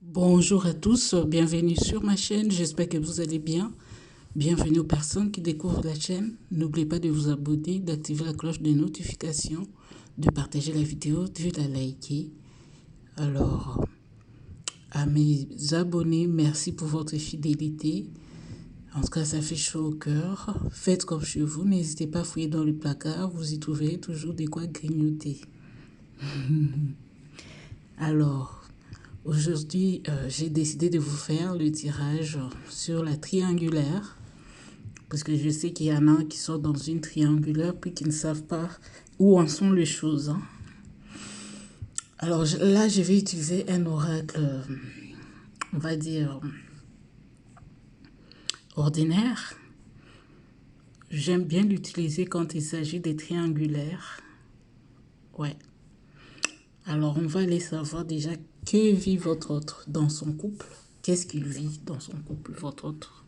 Bonjour à tous, bienvenue sur ma chaîne, j'espère que vous allez bien. Bienvenue aux personnes qui découvrent la chaîne. N'oubliez pas de vous abonner, d'activer la cloche de notification, de partager la vidéo, de la liker. Alors, à mes abonnés, merci pour votre fidélité. En tout cas, ça fait chaud au cœur. Faites comme chez vous, n'hésitez pas à fouiller dans le placard, vous y trouverez toujours de quoi grignoter. Alors, aujourd'hui, j'ai décidé de vous faire le tirage sur la triangulaire. Parce que je sais qu'il y en a qui sont dans une triangulaire puis qui ne savent pas où en sont les choses. Alors là, je vais utiliser un oracle, on va dire, ordinaire. J'aime bien l'utiliser quand il s'agit des triangulaires. Ouais. Alors, on va aller savoir déjà que vit votre autre dans son couple. Qu'est-ce qu'il vit dans son couple, votre autre?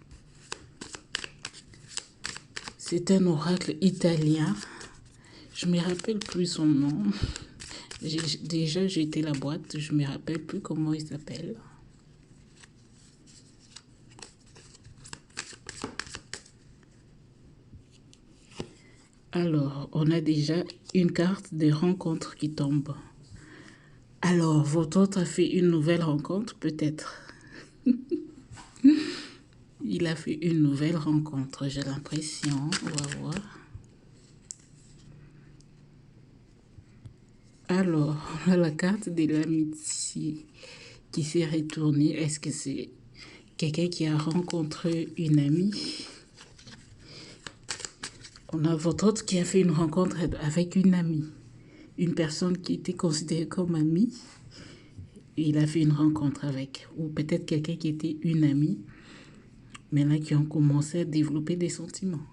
C'est un oracle italien. Je ne me rappelle plus son nom. Déjà, j'ai été la boîte. Je ne me rappelle plus comment il s'appelle. Alors, on a déjà une carte des rencontres qui tombe. Alors, votre autre a fait une nouvelle rencontre, peut-être. Il a fait une nouvelle rencontre, j'ai l'impression. On va voir. Alors, on a la carte de l'amitié qui s'est retournée. Est-ce que c'est quelqu'un qui a rencontré une amie? On a votre autre qui a fait une rencontre avec une amie. Une personne qui était considérée comme amie. Et il a fait une rencontre avec. Ou peut-être quelqu'un qui était une amie. Mais là, qui ont commencé à développer des sentiments.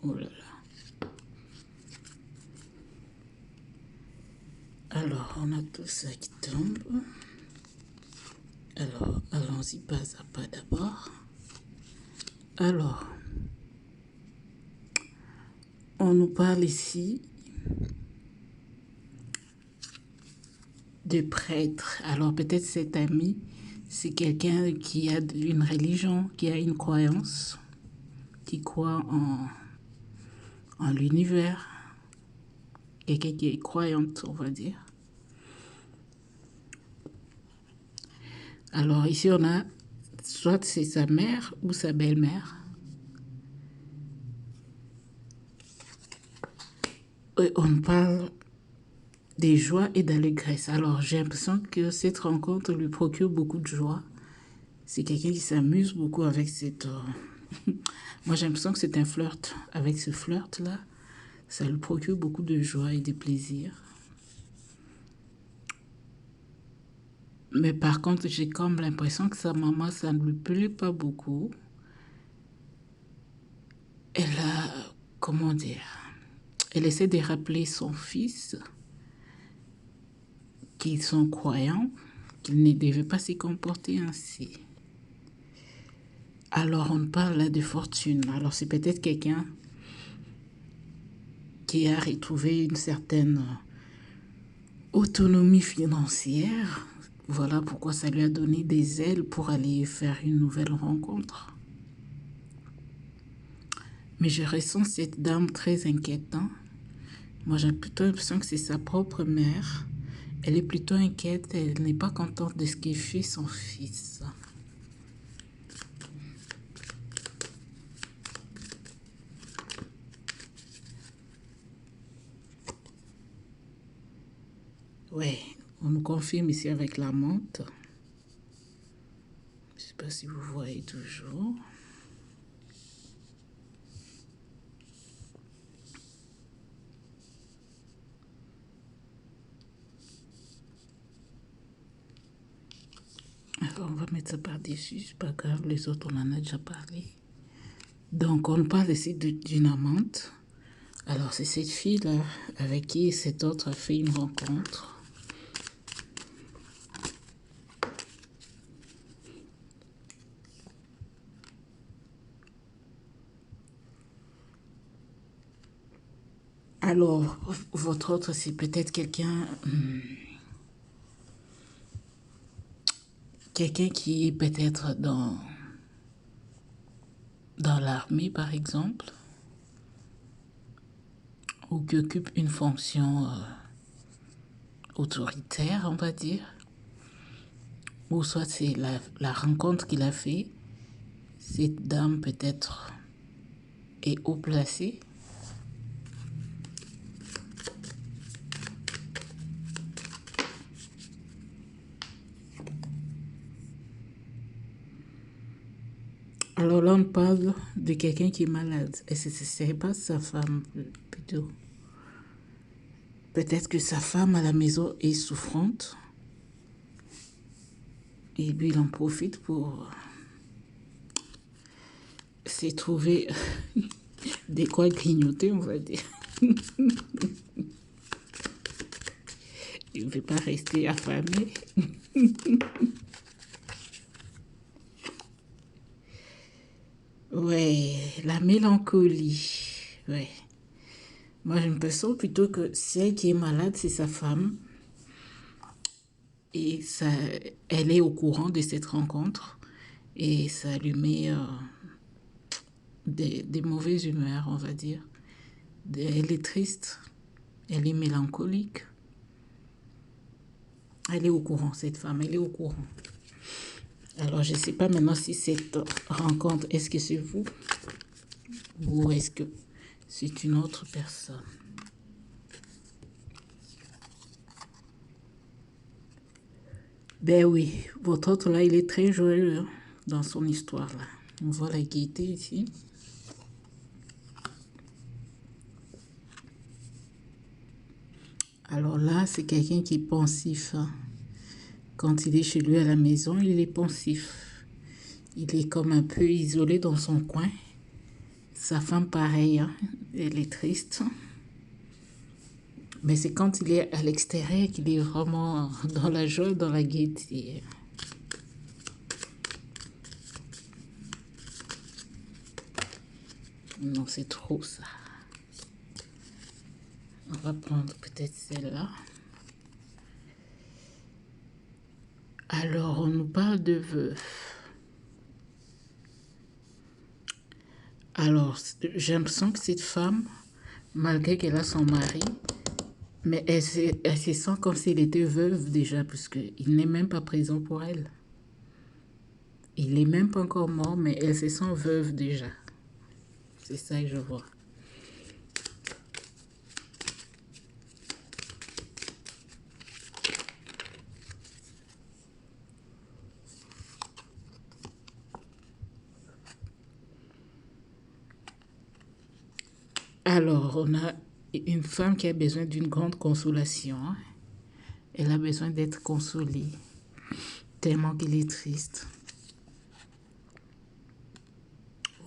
Oh là là. Alors, on a tout ça qui tombe. Alors, allons-y pas à pas d'abord. Alors, on nous parle ici de prêtre. Alors, peut-être cet ami, c'est quelqu'un qui a une religion, qui a une croyance, qui croit en l'univers. Quelqu'un qui est croyante, on va dire. Alors, ici, on a soit c'est sa mère ou sa belle-mère. On parle des joies et d'allégresse. Alors, j'ai l'impression que cette rencontre lui procure beaucoup de joie. C'est quelqu'un qui s'amuse beaucoup avec cette... Moi, j'ai l'impression que c'est un flirt. Avec ce flirt-là, ça lui procure beaucoup de joie et de plaisir. Mais par contre, j'ai comme l'impression que sa maman, ça ne lui plaît pas beaucoup. Elle a... Comment dire? Elle essaie de rappeler son fils qu'ils sont croyants, qu'ils ne devaient pas se comporter ainsi. Alors, on parle là de fortune. Alors, c'est peut-être quelqu'un qui a retrouvé une certaine autonomie financière. Voilà pourquoi ça lui a donné des ailes pour aller faire une nouvelle rencontre. Mais je ressens cette dame très inquiétante. Moi, j'ai plutôt l'impression que c'est sa propre mère. Elle est plutôt inquiète, elle n'est pas contente de ce qu'il fait son fils. Ouais, on nous confirme ici avec la menthe. Je ne sais pas si vous voyez toujours. Alors, on va mettre ça par-dessus, c'est pas grave, les autres, on en a déjà parlé. Donc, on parle ici d'une amante. Alors, c'est cette fille-là avec qui cet autre a fait une rencontre. Alors, votre autre, c'est peut-être quelqu'un qui est peut-être dans l'armée, par exemple, ou qui occupe une fonction autoritaire, on va dire, ou soit c'est la rencontre qu'il a fait. Cette dame peut-être est haut placée. Alors là, on parle de quelqu'un qui est malade. Et ce n'est pas sa femme, plutôt. Peut-être que sa femme à la maison est souffrante. Et lui, il en profite pour s'est trouvé des quoi grignoter, on va dire. Il ne veut pas rester affamé. Ouais, la mélancolie. Ouais. Moi, je me sens plutôt que celle qui est malade, c'est sa femme. Et ça, elle est au courant de cette rencontre. Et ça lui met des mauvaises humeurs, on va dire. Elle est triste. Elle est mélancolique. Elle est au courant, cette femme, elle est au courant. Alors, je ne sais pas maintenant si cette rencontre, est-ce que c'est vous ou est-ce que c'est une autre personne. Ben oui, votre autre là, il est très joyeux dans son histoire là. On voit la gaieté ici. Alors là, c'est quelqu'un qui est pensif. Quand il est chez lui à la maison, il est pensif. Il est comme un peu isolé dans son coin. Sa femme, pareil, hein, elle est triste. Mais c'est quand il est à l'extérieur qu'il est vraiment dans la joie, dans la gaieté. Non, c'est trop ça. On va prendre peut-être celle-là. Alors, on nous parle de veuf. Alors, j'ai l'impression que cette femme, malgré qu'elle a son mari, mais elle se sent comme s'il était veuve déjà, puisqu'il n'est même pas présent pour elle. Il n'est même pas encore mort, mais elle se sent veuve déjà. C'est ça que je vois. Alors, on a une femme qui a besoin d'une grande consolation. Elle a besoin d'être consolée, tellement qu'elle est triste.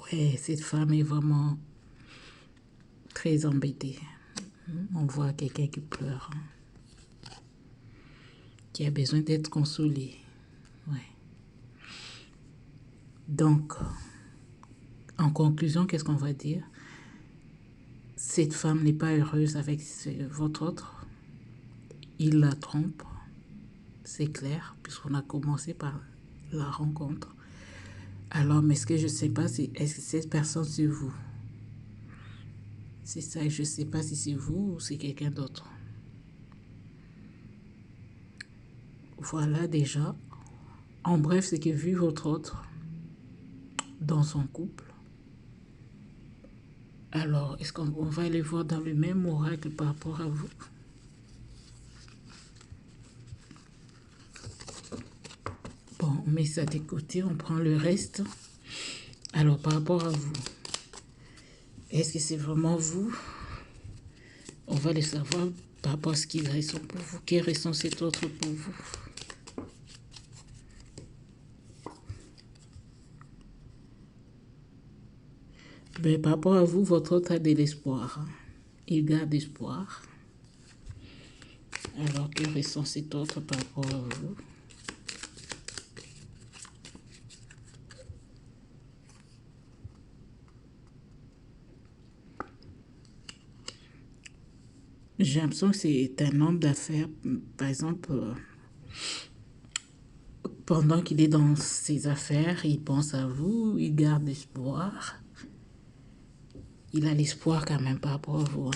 Ouais, cette femme est vraiment très embêtée. On voit quelqu'un qui pleure, qui a besoin d'être consolé. Ouais. Donc, en conclusion, qu'est-ce qu'on va dire? Cette femme n'est pas heureuse avec votre autre. Il la trompe, c'est clair, puisqu'on a commencé par la rencontre. Alors, mais ce que je ne sais pas, c'est est-ce que cette personne, c'est vous? C'est ça, je ne sais pas si c'est vous ou c'est quelqu'un d'autre. Voilà déjà. En bref, c'est que vu votre autre dans son couple, alors est-ce qu'on va aller voir dans le même oracle par rapport à vous? Bon, on met ça de côté, on prend le reste. Alors, par rapport à vous, est-ce que c'est vraiment vous? On va le savoir par rapport à ce qu'il ressent pour vous. Quel ressent cet autre pour vous? Ben, par rapport à vous, votre autre a de l'espoir. Il garde espoir. Alors, que ressent cet autre par rapport à vous? J'ai l'impression que c'est un homme d'affaires, par exemple, pendant qu'il est dans ses affaires, il pense à vous, il garde espoir. Il a l'espoir quand même par rapport à vous.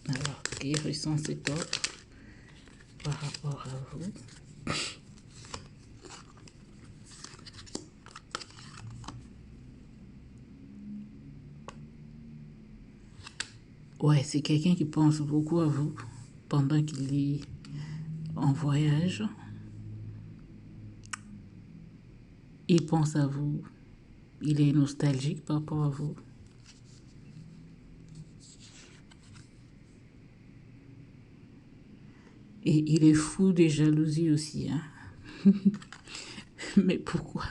Alors, il ressent cet offre par rapport à vous. Ouais, c'est quelqu'un qui pense beaucoup à vous pendant qu'il est en voyage. Il pense à vous. Il est nostalgique par rapport à vous. Et il est fou de jalousie aussi. Hein? Mais pourquoi?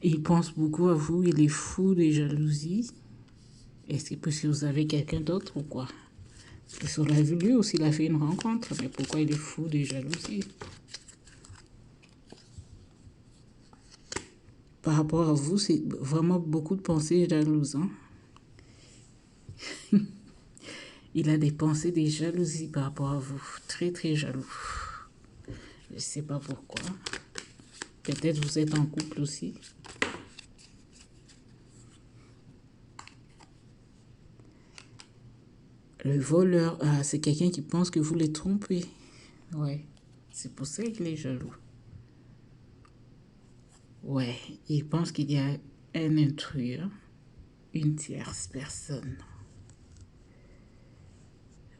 Il pense beaucoup à vous. Il est fou de jalousie. Est-ce que parce que vous avez quelqu'un d'autre ou quoi? Il serait voulu ou s'il a fait une rencontre. Mais pourquoi il est fou de jalousie? Par rapport à vous, c'est vraiment beaucoup de pensées jalouses. Hein? Il a des pensées de jalousie par rapport à vous. Très, très jaloux. Je ne sais pas pourquoi. Peut-être vous êtes en couple aussi. Le voleur, c'est quelqu'un qui pense que vous les trompez. Ouais, c'est pour ça qu'il est jaloux. Ouais, il pense qu'il y a un intrus, une tierce personne.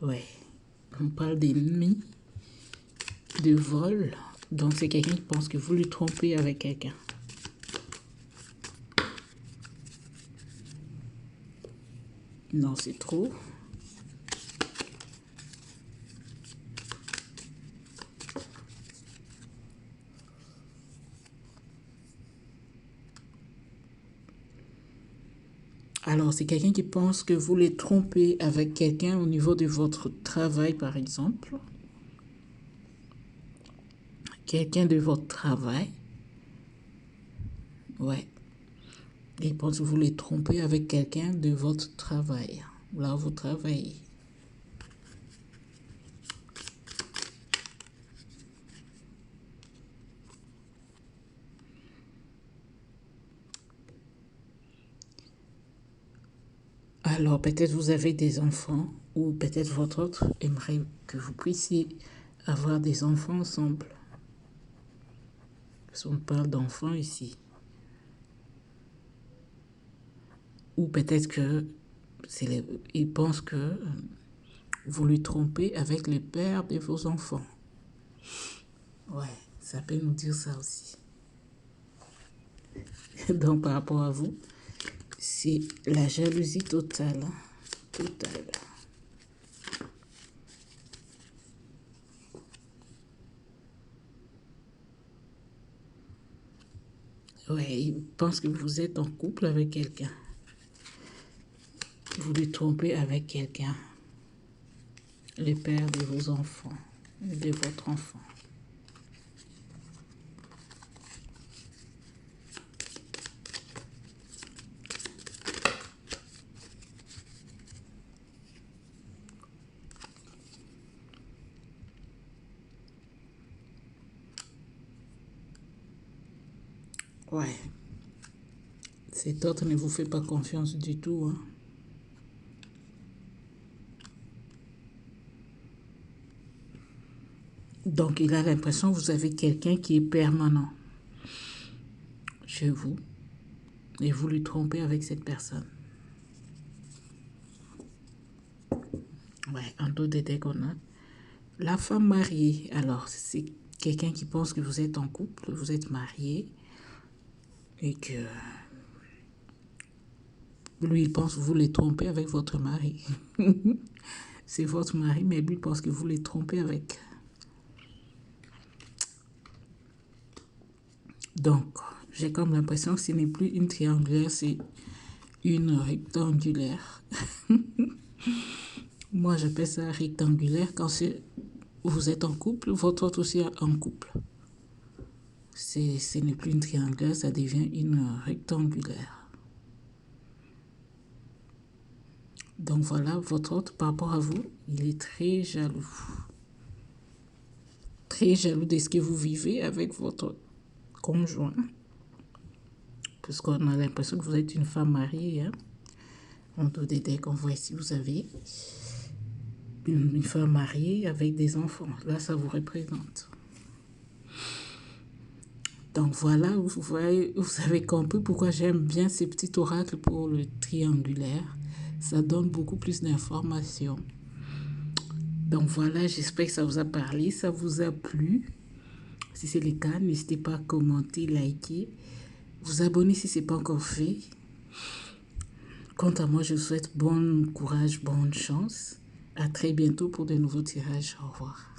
Ouais, on parle d'ennemi, de vol. Donc c'est quelqu'un qui pense que vous le trompez avec quelqu'un. Non, c'est trop. Alors, c'est quelqu'un qui pense que vous les trompez avec quelqu'un au niveau de votre travail, par exemple. Quelqu'un de votre travail. Ouais. Il pense que vous les trompez avec quelqu'un de votre travail. Là où vous travaillez. Alors, peut-être vous avez des enfants ou peut-être votre autre aimerait que vous puissiez avoir des enfants ensemble. Parce qu'on parle d'enfants ici. Ou peut-être que il pense que vous lui trompez avec le père de vos enfants. Ouais, ça peut nous dire ça aussi. Donc, par rapport à vous, c'est la jalousie totale. Totale. Ouais, il pense que vous êtes en couple avec quelqu'un. Vous lui trompez avec quelqu'un. Le père de vos enfants, de votre enfant. Ouais. Cet autre ne vous fait pas confiance du tout. Hein. Donc, il a l'impression que vous avez quelqu'un qui est permanent chez vous et vous lui trompez avec cette personne. Ouais, un d'autres détails qu'on a. La femme mariée, alors, c'est quelqu'un qui pense que vous êtes en couple, vous êtes marié et que lui, il pense que vous les trompez avec votre mari. C'est votre mari, mais lui, il pense que vous les trompez avec. Donc, j'ai comme l'impression que ce n'est plus une triangulaire, c'est une rectangulaire. Moi, j'appelle ça rectangulaire quand vous êtes en couple, votre autre aussi est en couple. Ce n'est plus une triangulaire, ça devient une rectangulaire. Donc voilà, votre hôte par rapport à vous, il est très jaloux. Très jaloux de ce que vous vivez avec votre conjoint. Parce qu'on a l'impression que vous êtes une femme mariée. Hein? On doit aider qu'on voit si vous avez une femme mariée avec des enfants. Là, ça vous représente. Donc voilà, vous voyez, vous avez compris pourquoi j'aime bien ces petits oracles pour le triangulaire. Ça donne beaucoup plus d'informations. Donc voilà, j'espère que ça vous a parlé, ça vous a plu. Si c'est le cas, n'hésitez pas à commenter, liker, vous abonner si ce n'est pas encore fait. Quant à moi, je vous souhaite bon courage, bonne chance. À très bientôt pour de nouveaux tirages. Au revoir.